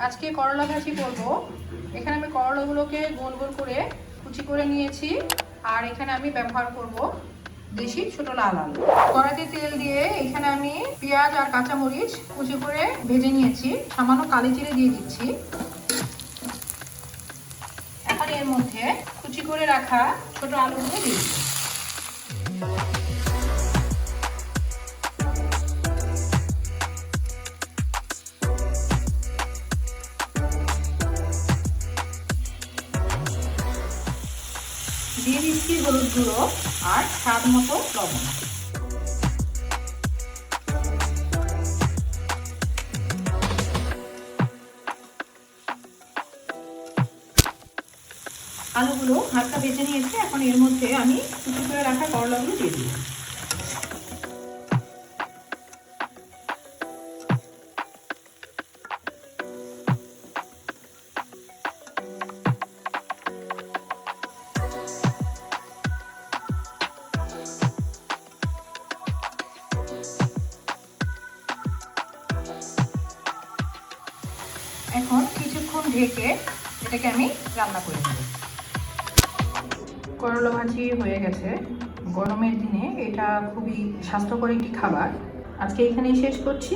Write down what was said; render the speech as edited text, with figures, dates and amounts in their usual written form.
আজকে করলা ভাজি করব। এখানে আমি করলাগুলোকে গোল গোল করে কুচি করে নিয়েছি, আর এখানে আমি ব্যবহার করব দেশি ছোট লাল আলু। কড়াইতে তেল দিয়ে এখানে আমি পেঁয়াজ আর কাঁচামরিচ কুচি করে ভেজে নিয়েছি, সামান্য কালি জিরে দিয়ে দিচ্ছি। এখন এর মধ্যে কুচি করে রাখা ছোট আলুগুলো দিয়ে দিচ্ছি। দিয়ে দিচ্ছি হলুদ গুঁড়ো আর স্বাদ মতো লবণ। আলুগুলো হালকা ভেজে নিয়েছি, এখন এর মধ্যে আমি কুচি করে রাখা করলাগুলো দিয়ে দিই। এখন কিছুক্ষণ ঢেকে এটাকে আমি রান্না করে নেব। করলা ভাজি হয়ে গেছে। গরমের দিনে এটা খুবই স্বাস্থ্যকর একটি খাবার। আজকে এখানেই শেষ করছি।